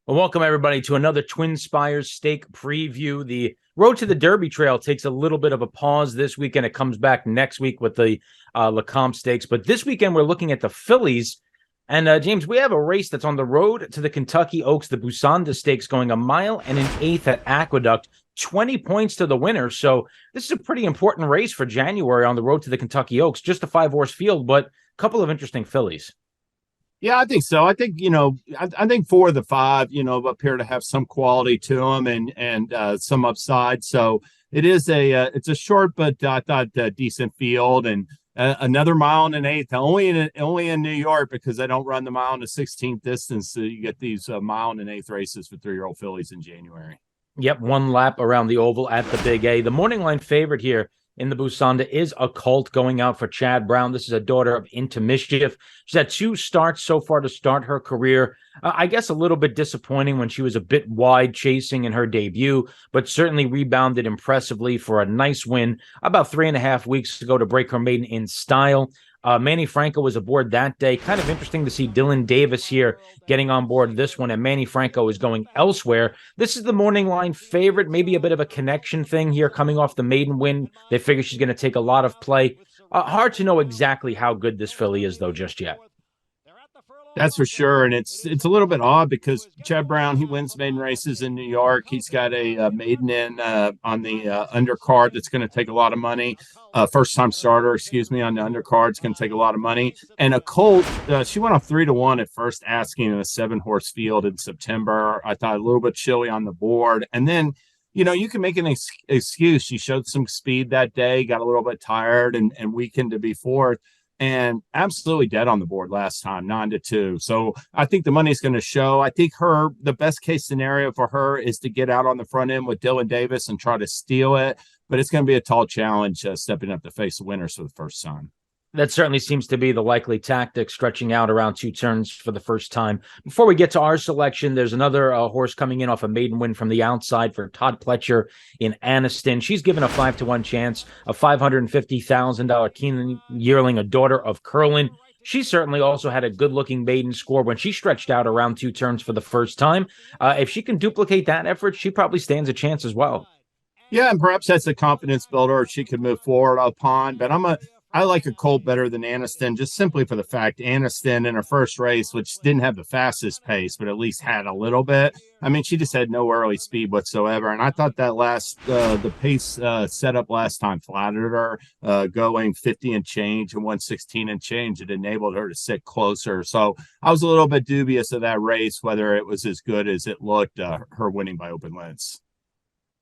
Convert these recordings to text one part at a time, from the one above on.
Well, welcome everybody to another TwinSpires stake preview. The road to the Derby Trail takes a little bit of a pause this weekend. It comes back next week with the Lecomte Stakes. But this weekend, we're looking at the Fillies. And James, we have a race that's on the road to the Kentucky Oaks, the Busanda Stakes, going a mile and an eighth at Aqueduct, 20 points to the winner. So this is a pretty important race for January on the road to the Kentucky Oaks. Just a five-horse field, but a couple of interesting fillies. Yeah, I think so. I think I think four of the five, appear to have some quality to them and some upside. So it's a short but I thought decent field and another mile and an eighth. Only in New York because they don't run the mile and the 16th distance. So you get these mile and an eighth races for 3-year-old fillies in January. Yep, one lap around the oval at the Big A. The morning line favorite here in the Busanda is a Colt going out for Chad Brown. This is a daughter of Into Mischief. She's had two starts so far to start her career. I guess a little bit disappointing when she was a bit wide chasing in her debut, but certainly rebounded impressively for a nice win about 3.5 weeks ago to break her maiden in style. Manny Franco was aboard that day. Kind of interesting to see Dylan Davis here getting on board this one, and Manny Franco is going elsewhere. This is the morning line favorite, maybe a bit of a connection thing here coming off the maiden win. They figure she's going to take a lot of play. Hard to know exactly how good this filly is, though, just yet. That's for sure, and it's a little bit odd because Chad Brown he wins maiden races in New York. He's got a maiden in on the undercard that's going to take a lot of money. First time starter, excuse me, on the undercard is going to take a lot of money. And a Colt, she went off 3-1 at first, asking in a 7-horse field in September. I thought a little bit chilly on the board, and then. You can make an excuse. She showed some speed that day, got a little bit tired, and weakened to be fourth and absolutely dead on the board last time, 9-2. So I think the money's going to show. I think the best case scenario for her is to get out on the front end with Dylan Davis and try to steal it. But it's going to be a tall challenge stepping up to face the winners for the first time. That certainly seems to be the likely tactic, stretching out around 2 turns for the first time. Before we get to our selection, there's another horse coming in off a maiden win from the outside for Todd Pletcher in Anniston. She's given a 5-1 chance, a $550,000 Keenan yearling, a daughter of Curlin. She certainly also had a good-looking maiden score when she stretched out around 2 turns for the first time. If she can duplicate that effort, she probably stands a chance as well. Yeah, and perhaps that's a confidence builder she could move forward upon. But I like a Colt better than Aniston, just simply for the fact Aniston in her first race, which didn't have the fastest pace, but at least had a little bit. I mean, she just had no early speed whatsoever. And I thought that the pace setup last time flattered her, going 50 and change and 116 and change. It enabled her to sit closer. So I was a little bit dubious of that race, whether it was as good as it looked, her winning by open lens.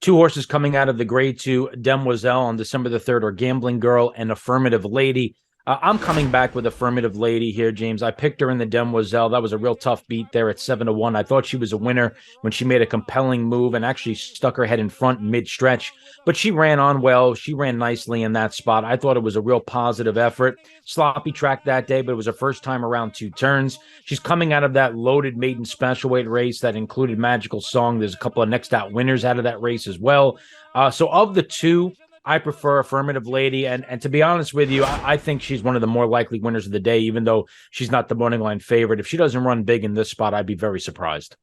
2 horses coming out of the grade 2 Demoiselle on December the 3rd are Gambling Girl and Affirmative Lady. I'm coming back with Affirmative Lady here, James. I picked her in the Demoiselle. That was a real tough beat there at 7-1. I thought she was a winner when she made a compelling move and actually stuck her head in front mid-stretch. But she ran on well. She ran nicely in that spot. I thought it was a real positive effort. Sloppy track that day, but it was her first time around 2 turns. She's coming out of that loaded maiden special weight race that included Magical Song. There's a couple of next out winners out of that race as well. So of the 2, I prefer Affirmative Lady, and to be honest with you, I think she's one of the more likely winners of the day, even though she's not the morning line favorite. If she doesn't run big in this spot, I'd be very surprised.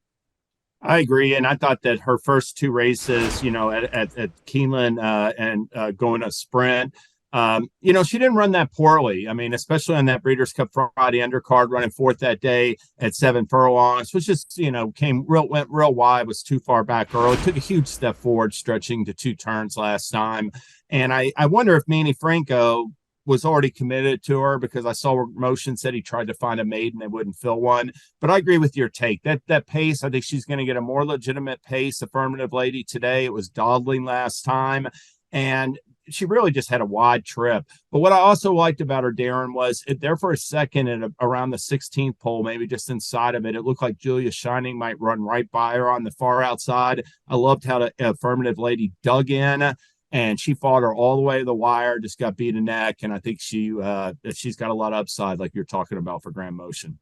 I agree, and I thought that her first 2 races, at Keeneland and going a sprint, she didn't run that poorly. I mean, especially on that Breeders' Cup Friday undercard, running fourth that day at 7 furlongs, which just went real wide, was too far back early. Took a huge step forward, stretching to 2 turns last time. And I wonder if Manny Franco was already committed to her, because I saw Motion said he tried to find a maiden and wouldn't fill one. But I agree with your take. That pace, I think she's going to get a more legitimate pace. Affirmative Lady today, it was dawdling last time. And she really just had a wide trip. But what I also liked about her, Darin, was there for a second at around the 16th pole, maybe just inside of it, it looked like Julia Shining might run right by her on the far outside. I loved how the Affirmative Lady dug in, and she fought her all the way to the wire, just got beat in the neck. And I think she's got a lot of upside, like you're talking about, for Grand Motion.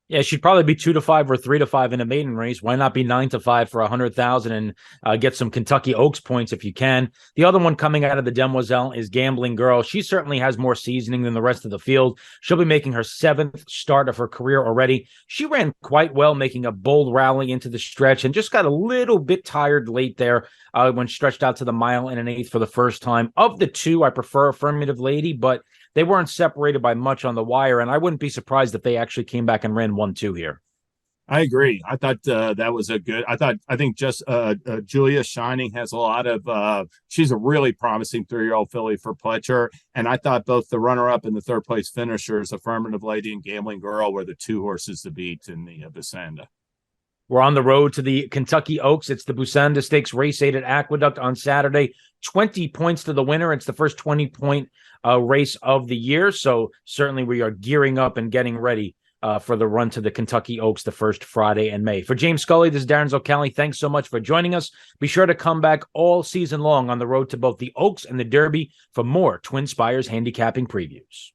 Yeah, she'd probably be 2 to 5 or 3 to 5 in a maiden race. Why not be 9 to 5 for 100,000 and get some Kentucky Oaks points if you can? The other one coming out of the Demoiselle is Gambling Girl. She certainly has more seasoning than the rest of the field. She'll be making her 7th start of her career already. She ran quite well, making a bold rally into the stretch and just got a little bit tired late there when stretched out to the 1.125 for the first time. Of the two, I prefer Affirmative Lady, but they weren't separated by much on the wire, and I wouldn't be surprised if they actually came back and ran 1-2 here. I agree. I thought that was a good. I think just Julia Shining has a lot of. She's a really promising 3-year-old filly for Pletcher, and I thought both the runner-up and the third place finishers, Affirmative Lady and Gambling Girl, were the 2 horses to beat in the Busanda. We're on the road to the Kentucky Oaks. It's the Busanda Stakes race 8 at Aqueduct on Saturday. 20 points to the winner. It's the first 20-point race of the year. So certainly we are gearing up and getting ready for the run to the Kentucky Oaks the first Friday in May. For James Scully, this is Darin Zoccali. Thanks so much for joining us. Be sure to come back all season long on the road to both the Oaks and the Derby for more TwinSpires handicapping previews.